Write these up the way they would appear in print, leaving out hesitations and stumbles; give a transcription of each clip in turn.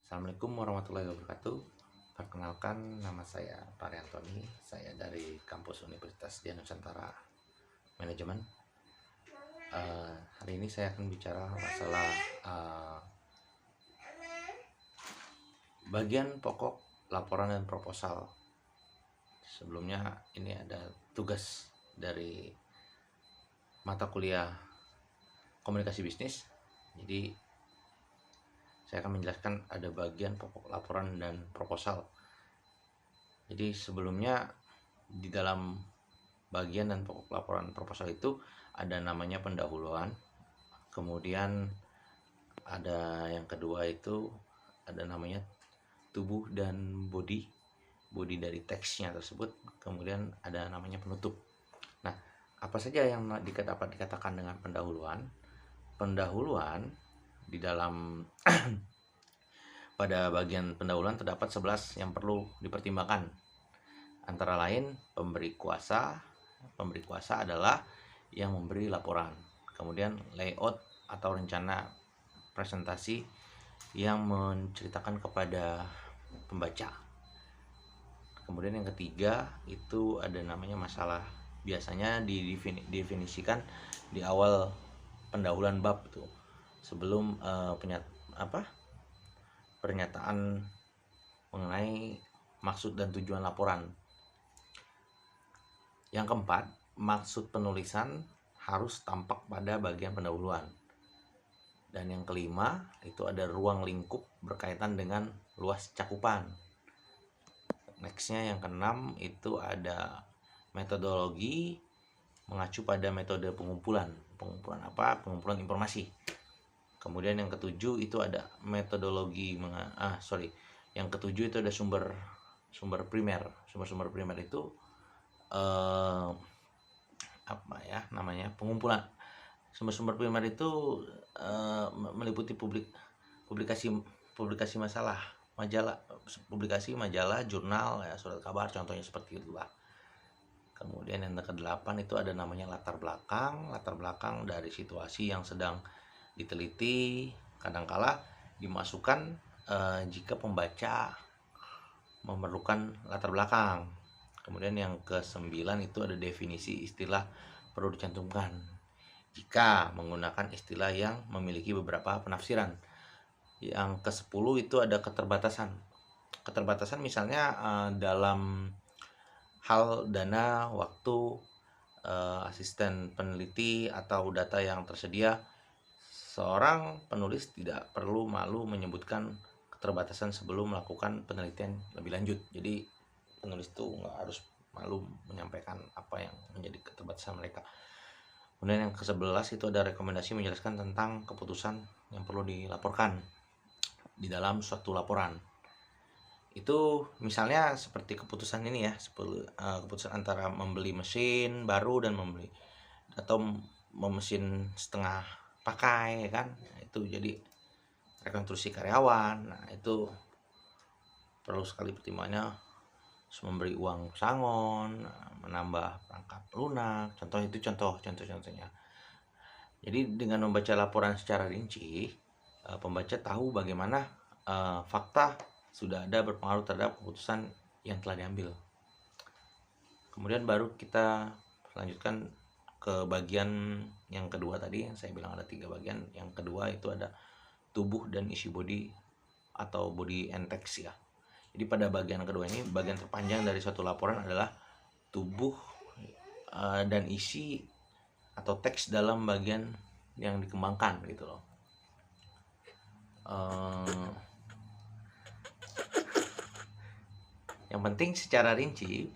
Assalamualaikum warahmatullahi wabarakatuh. Perkenalkan, nama saya Pak Antoni. Saya dari kampus Universitas Dian Nusantara Manajemen. Hari ini saya akan bicara masalah bagian pokok laporan dan proposal. Sebelumnya ini ada tugas dari mata kuliah komunikasi bisnis. Jadi saya akan menjelaskan ada bagian pokok laporan dan proposal. Jadi sebelumnya di dalam bagian dan pokok laporan proposal itu ada namanya pendahuluan, kemudian ada yang kedua itu ada namanya tubuh dan body dari teksnya tersebut, kemudian ada namanya penutup. Nah, apa saja yang dapat dikatakan dengan pendahuluan? Pendahuluan di dalam pada bagian pendahuluan terdapat 11 yang perlu dipertimbangkan. Antara lain pemberi kuasa. Pemberi kuasa adalah yang memberi laporan. Kemudian layout atau rencana presentasi yang menceritakan kepada pembaca. Kemudian yang ketiga itu ada namanya masalah. Biasanya didefinisikan di awal pendahuluan bab itu sebelum pernyataan mengenai maksud dan tujuan laporan. Yang keempat, maksud penulisan harus tampak pada bagian pendahuluan. Dan yang kelima, itu ada ruang lingkup berkaitan dengan luas cakupan. Nextnya yang keenam, itu ada metodologi mengacu pada metode pengumpulan. Pengumpulan apa? Pengumpulan informasi. Kemudian yang ketujuh itu ada metodologi yang ketujuh itu ada sumber primer. Sumber primer itu pengumpulan. Sumber primer itu meliputi publikasi majalah, jurnal, surat kabar, contohnya seperti itulah. Kemudian yang ke-8 itu ada namanya latar belakang dari situasi yang sedang diteliti, kadangkala dimasukkan jika pembaca memerlukan latar belakang. Kemudian yang ke-9 itu ada definisi istilah perlu dicantumkan jika menggunakan istilah yang memiliki beberapa penafsiran. Yang ke-10 itu ada keterbatasan. Keterbatasan misalnya dalam hal dana, waktu, asisten peneliti atau data yang tersedia. Seorang penulis tidak perlu malu menyebutkan keterbatasan sebelum melakukan penelitian lebih lanjut. Jadi penulis itu nggak harus malu menyampaikan apa yang menjadi keterbatasan mereka. Kemudian yang ke-11 itu ada rekomendasi menjelaskan tentang keputusan yang perlu dilaporkan di dalam suatu laporan. Itu misalnya seperti keputusan ini ya, keputusan antara membeli mesin baru dan membeli atau mesin setengah pakai kan. Itu jadi rekonstruksi karyawan. Nah, itu perlu sekali pertimbangannya, memberi uang pesangon, menambah perangkat lunak. Contohnya. Jadi dengan membaca laporan secara rinci, pembaca tahu bagaimana fakta sudah ada berpengaruh terhadap keputusan yang telah diambil. Kemudian baru kita lanjutkan ke bagian yang kedua tadi, yang saya bilang ada 3 bagian. Yang kedua itu ada tubuh dan isi body atau body and text ya. Jadi pada bagian kedua ini, bagian terpanjang dari suatu laporan adalah tubuh dan isi atau teks dalam bagian yang dikembangkan gitu loh. Yang penting secara rinci,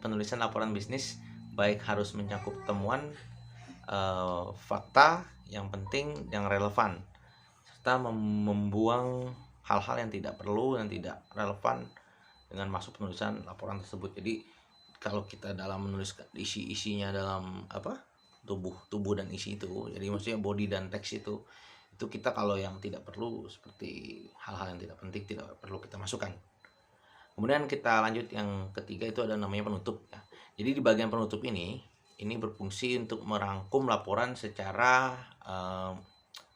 penulisan laporan bisnis baik harus mencakup temuan, fakta yang penting, yang relevan, serta membuang hal-hal yang tidak perlu dan tidak relevan dengan maksud penulisan laporan tersebut. Jadi kalau kita dalam menulis isinya dalam tubuh dan isi itu, jadi maksudnya body dan teks itu kita kalau yang tidak perlu seperti hal-hal yang tidak penting tidak perlu kita masukkan. Kemudian kita lanjut yang ketiga itu ada namanya penutup ya. Jadi di bagian penutup ini berfungsi untuk merangkum laporan secara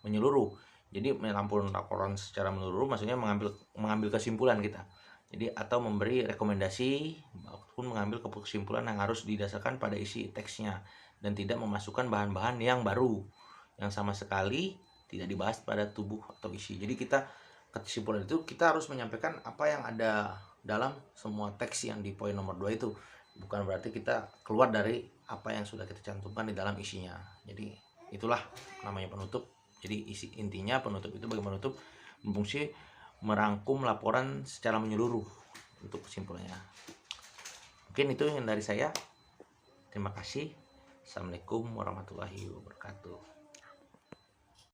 menyeluruh. Jadi melampirkan laporan secara menyeluruh maksudnya mengambil kesimpulan kita. Jadi atau memberi rekomendasi ataupun mengambil kesimpulan yang harus didasarkan pada isi teksnya dan tidak memasukkan bahan-bahan yang baru yang sama sekali tidak dibahas pada tubuh atau isi. Jadi kita kesimpulan itu kita harus menyampaikan apa yang ada dalam semua teks yang di poin nomor 2 itu. Bukan berarti kita keluar dari apa yang sudah kita cantumkan di dalam isinya. Jadi itulah namanya penutup. Jadi intinya penutup itu bagi penutup berfungsi merangkum laporan secara menyeluruh untuk kesimpulannya. Mungkin itu yang dari saya. Terima kasih. Assalamualaikum warahmatullahi wabarakatuh.